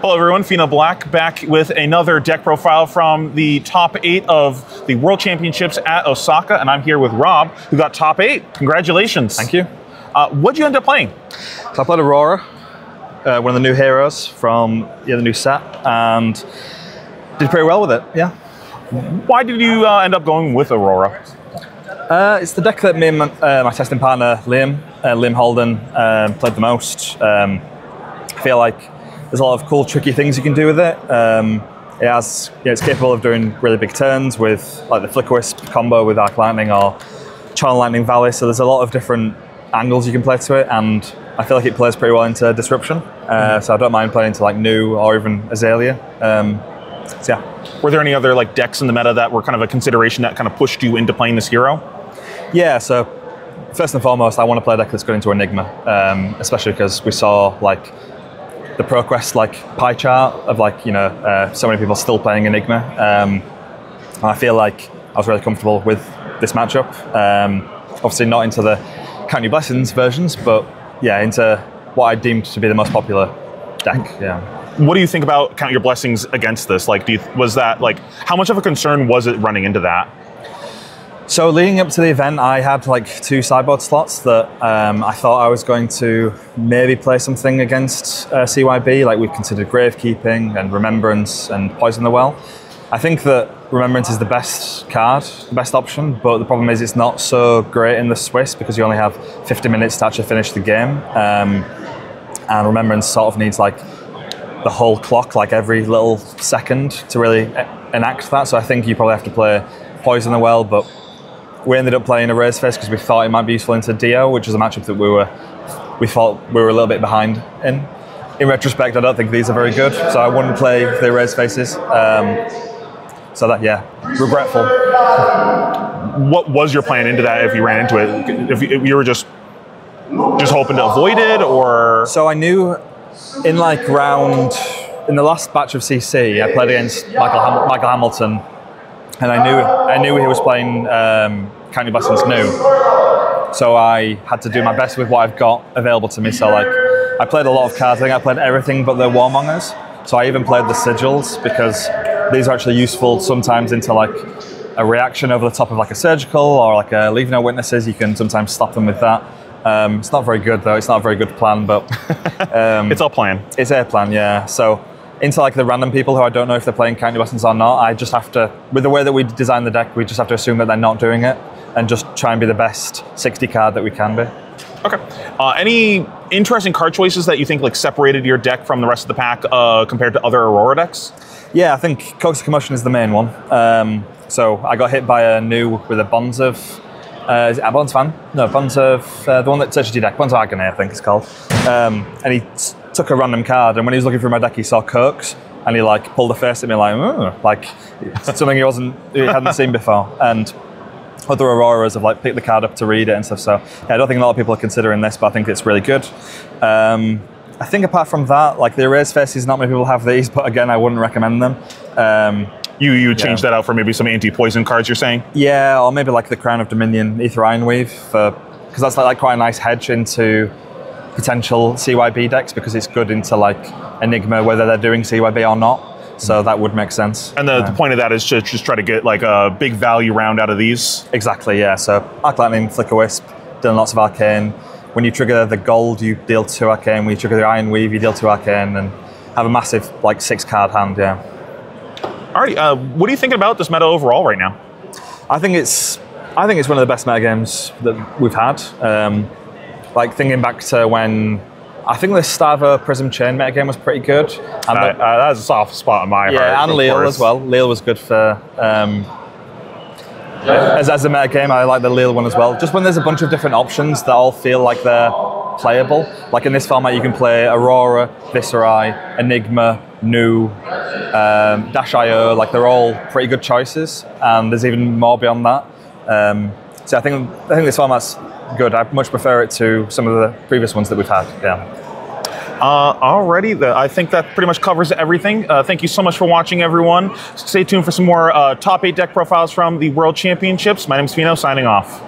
Hello everyone, pheanoblack back with another deck profile from the top 8 of the World Championships at Osaka, and I'm here with Rob, who got top 8. Congratulations. Thank you. What'd you end up playing? So I played Aurora, one of the new heroes from the new set, and did pretty well with it, yeah. Why did you end up going with Aurora? It's the deck that me and my testing partner, Liam Holden, played the most. I feel like there's a lot of cool, tricky things you can do with it. It's capable of doing really big turns with like the Flicker Wisp combo with Arc Lightning or Channel Lightning Valley. So there's a lot of different angles you can play to it, and I feel like it plays pretty well into Disruption. So I don't mind playing into like New or even Azalea. So yeah. Were there any other like decks in the meta that were kind of a consideration that kind of pushed you into playing this hero? Yeah. So first and foremost, I want to play a deck that's good into Enigma, especially because we saw like the ProQuest like pie chart of like so many people still playing Enigma, and I feel like I was really comfortable with this matchup. Obviously not into the Count Your Blessings versions, but yeah, into what I deemed to be the most popular deck. Yeah. What do you think about Count Your Blessings against this? Like, was that like, how much of a concern was it running into that? So leading up to the event, I had like 2 sideboard slots that I thought I was going to maybe play something against CYB. Like we've considered Gravekeeping and Remembrance and Poison the Well. I think that Remembrance is the best card, the best option, but the problem is it's not so great in the Swiss because you only have 50 minutes to actually finish the game. And Remembrance sort of needs like the whole clock, like every little second to really enact that. So I think you probably have to play Poison the Well, but we ended up playing a Raise Face because we thought it might be useful into Dio, which is a matchup that we thought we were a little bit behind in. In retrospect, I don't think these are very good, so I wouldn't play the Raise Faces. So that, yeah, regretful. What was your plan into that if you ran into it? If you were just hoping to avoid it, or? So I knew in the last batch of CC, I played against Michael Hamilton, and I knew he was playing Count Your Blessings New, so I had to do my best with what I've got available to me. So like, I played a lot of cards. I think I played everything but the Warmongers. So I even played the Sigils because these are actually useful sometimes into like a reaction over the top of like a Surgical or like a Leave No Witnesses. You can sometimes stop them with that. It's not very good though. It's not a very good plan, but it's all plan. It's a plan, yeah. So into like the random people who I don't know if they're playing Count Your Blessings or not, I just have to, with the way that we design the deck, we just have to assume that they're not doing it and just try and be the best 60 card that we can be. Okay. Any interesting card choices that you think like separated your deck from the rest of the pack compared to other Aurora decks? Yeah, I think Coax of Commotion is the main one. So I got hit by a New with a Bonds of, is it a Bonds Fan? No, Bonds of, the one that touches your deck, Bonds of Agony I think it's called. And he took a random card, and when he was looking through my deck, he saw Coax, and he like pulled a face at me like, oh, like something he hadn't seen before. And other Auroras have like picked the card up to read it and stuff. So yeah, I don't think a lot of people are considering this, but I think it's really good. I think apart from that, like the Erase Faces, not many people have these, but again, I wouldn't recommend them. You change that out for maybe some anti-poison cards, you're saying? Yeah, or maybe like the Crown of Dominion, Aether Ironweave, because that's like quite a nice hedge into potential CYB decks because it's good into like Enigma, whether they're doing CYB or not. So that would make sense. And the point of that is to just try to get like a big value round out of these? Exactly, yeah. So Arc Lightning, Flicker Wisp, doing lots of Arcane. When you trigger the gold, you deal 2 Arcane. When you trigger the Iron Weave, you deal 2 Arcane, and have a massive like 6 card hand, yeah. Alrighty, what are you thinking about this meta overall right now? I think it's one of the best meta games that we've had. Like thinking back to when I think the Stavo Prism Chain meta game was pretty good. And that's a soft spot in my heart. Yeah, and Leal as well. Leal was good for as a meta game. I like the Leal one as well. Just when there's a bunch of different options that all feel like they're playable. Like in this format, you can play Aurora, Viserai, Enigma, New, Dash.io. Like they're all pretty good choices, and there's even more beyond that. So I think this format's good. I much prefer it to some of the previous ones that we've had. Yeah. Alrighty, I think that pretty much covers everything. Thank you so much for watching, everyone. Stay tuned for some more top 8 deck profiles from the World Championships. My name's Pheno, signing off.